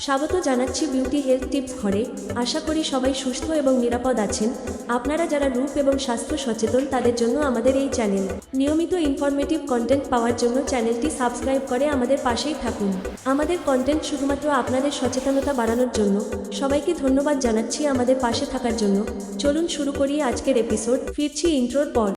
স্বাগত জানাচ্ছি beauty health tips ঘরে। আশা করি সবাই সুস্থ এবং নিরাপদ আছেন। আপনারা যারা রূপ এবং স্বাস্থ্য সচেতন তাদের জন্য আমাদের এই চ্যানেল। নিয়মিত ইনফরমেটিভ কন্টেন্ট পাওয়ার জন্য চ্যানেলটি সাবস্ক্রাইব করে আমাদের পাশেই থাকুন। আমাদের কন্টেন্ট শুধুমাত্র আপনাদের সচেতনতা বাড়ানোর জন্য। সবাইকে ধন্যবাদ জানাচ্ছি আমাদের পাশে থাকার জন্য। চলুন শুরু করি আজকের এপিসোড। ফিরছি ইন্ট্রোর পর।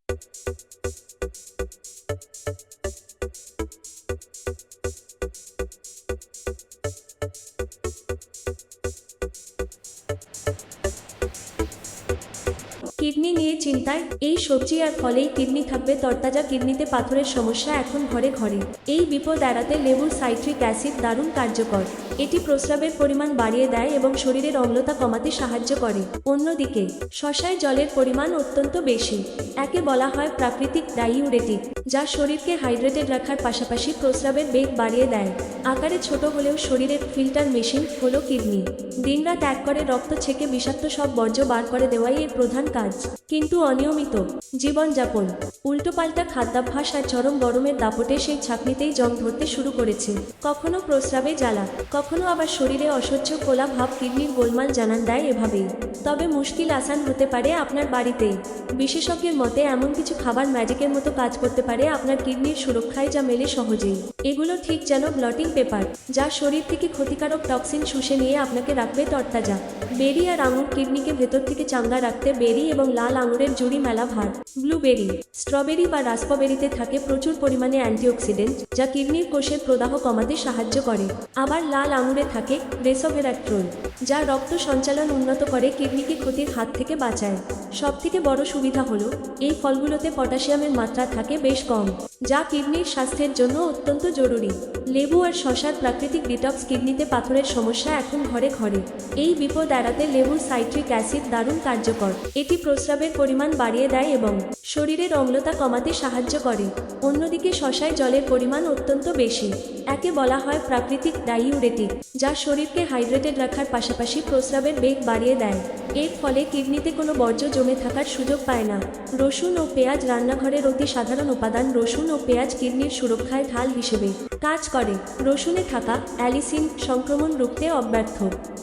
কিডনি নিয়ে চিন্তায়? এই সবজি আর ফলেই কিডনি থাকবে তরতাজা। কিডনিতে পাথরের সমস্যা এখন ঘরে ঘরে। এই বিপদ এড়াতে লেবুর সাইট্রিক অ্যাসিড দারুণ কার্যকর। এটি প্রস্রাবের পরিমাণ বাড়িয়ে দেয় এবং শরীরের অম্লতা কমাতে সাহায্য করে। অন্যদিকে শসায় জলের পরিমাণ অত্যন্ত বেশি। একে বলা হয় প্রাকৃতিক ডাইউরেটিক, যা শরীরকে হাইড্রেটেড রাখার পাশাপাশি প্রস্রাবের বেগ বাড়িয়ে দেয়। আকারে ছোট হলেও শরীরের ফিল্টার মেশিন হলো কিডনি। দিনরাত এক করে রক্ত ছেঁকে বিষাক্ত সব বর্জ্য বার করে দেওয়াই এর প্রধান কাজ। কিন্তু অনিয়মিত জীবনযাপন, উল্টোপাল্টা খাদ্যাভ্যাস আর চরম গরমের দাপটে সেই ছাঁকনিতেই জং ধরতে শুরু করেছে। কখনো প্রস্রাবে জ্বালা, কখনো আবার শরীরে অসহ্য কোলা ভাব। কিডনির গোলমাল জানান দেয় এভাবেই। তবে মুশকিল আসান হতে পারে আপনার বাড়িতেই। বিশেষজ্ঞের মতে এমন কিছু খাবার ম্যাজিকের মতো কাজ করতে পারে আপনার কিডনির সুরক্ষায়, যা মেলে সহজেই। এগুলো ঠিক যেন ব্লটিং পেপার, যা শরীর থেকে ক্ষতিকারক টক্সিন শুষে নিয়ে আপনাকে রাখবে তরতাজা। বেরি আর আঙুর কিডনিকে ভেতর থেকে চাঙ্গা রাখতে। বেরি এবং লাল আঙুরের জুড়ি মেলা ভার। ব্লুবেরি, স্ট্রবেরি বা রাস্পবেরিতে থাকে প্রচুর পরিমাণে অ্যান্টিঅক্সিডেন্ট, যা কিডনির কোষের প্রদাহ কমাতে সাহায্য করে। আবার লাল আঙুরে থাকে রেসোভেরাট্রোল, যা রক্ত সঞ্চালন উন্নত করে, কিডনিকে ক্ষতির হাত থেকে বাঁচায়। সবথেকে বড় সুবিধা হলো এই ফলগুলোতে পটাশিয়ামের মাত্রা থাকে বেশ কম, যা কিডনির স্বাস্থ্যের জন্য অত্যন্ত জরুরি। লেবু আর শসার প্রাকৃতিক ডিটক্স। কিডনিতে পাথরের সমস্যা এখন ঘরে ঘরে। এই বিপদ এড়াতে লেবুর সাইট্রিক অ্যাসিড দারুণ কার্যকর। এটি প্রস্রাবের পরিমাণ বাড়িয়ে দেয় এবং শরীরের অম্লতা কমাতে সাহায্য করে। অন্যদিকে শসায় জলের পরিমাণ অত্যন্ত বেশি। একে বলা হয় প্রাকৃতিক ডাইউরেটিক, যা শরীরকে হাইড্রেটেড রাখার পাশাপাশি প্রস্রাবের বেগ বাড়িয়ে দেয়। এর ফলে কিডনিতে কোনো বর্জ্য জমে থাকার সুযোগ পায় না। রসুন ও পেঁয়াজ রান্নাঘরের অতি সাধারণ উপাদান। রসুন ও পেঁয়াজ কিডনির সুরক্ষায় ঢাল হিসেবে কাজ করে। রসুনে থাকা অ্যালিসিন সংক্রমণ রুখতে অব্যর্থ।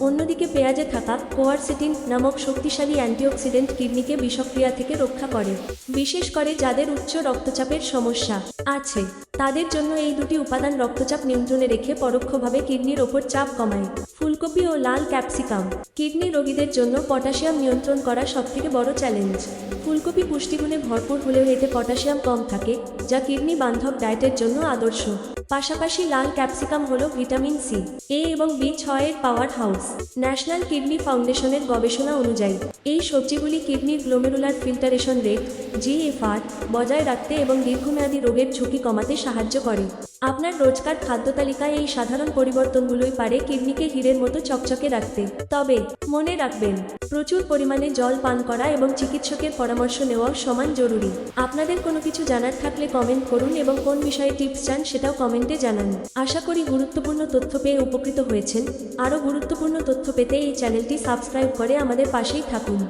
অন্যদিকে পেঁয়াজে থাকা কোয়ারসিটিন নামক শক্তিশালী অ্যান্টিঅক্সিডেন্ট কিডনিকে বিষক্রিয়া থেকে রক্ষা করে। বিশেষ করে যাদের উচ্চ রক্তচাপের সমস্যা আছে তাদের জন্য এই দুটি উপাদান রক্তচাপ নিয়ন্ত্রণে রেখে পরোক্ষভাবে কিডনির ওপর চাপ কমায়। ফুলকপি ও লাল ক্যাপসিকাম। কিডনি রোগীদের জন্য পটাশিয়াম নিয়ন্ত্রণ করা সবথেকে বড় চ্যালেঞ্জ। ফুলকপি পুষ্টিগুণে ভরপুর হলেও এতে পটাশিয়াম কম থাকে, যা কিডনি বান্ধব ডায়েটের জন্য আদর্শ। পাশাপাশি লাল ক্যাপসিকাম হলো ভিটামিন সি, এ এবং বি6 এর পাওয়ার হাউস। ন্যাশনাল কিডনি ফাউন্ডেশনের গবেষণা অনুযায়ী এই সবজিগুলি কিডনির গ্লোমেরুলার ফিল্টারেশন রেট জিএফআর বজায় রাখতে এবং দীর্ঘমেয়াদী রোগের ঝুঁকি কমাতে সাহায্য করে। আপনার রোজকার খাদ্য তালিকায় এই সাধারণ পরিবর্তনগুলোই পারে কিডনিকে হীরের মতো চকচকে রাখতে। তবে মনে রাখবেন, প্রচুর পরিমাণে জল পান করা এবং চিকিৎসকের পরামর্শ নেওয়াও সমান জরুরি। আপনাদের কোনো কিছু জানার থাকলে কমেন্ট করুন এবং কোন বিষয়ে টিপস চান সেটাও কমেন্টে জানান। আশা করি গুরুত্বপূর্ণ তথ্য পেয়ে উপকৃত হয়েছেন। আরও গুরুত্বপূর্ণ তথ্য পেতে এই চ্যানেলটি সাবস্ক্রাইব করে আমাদের পাশেই থাকুন।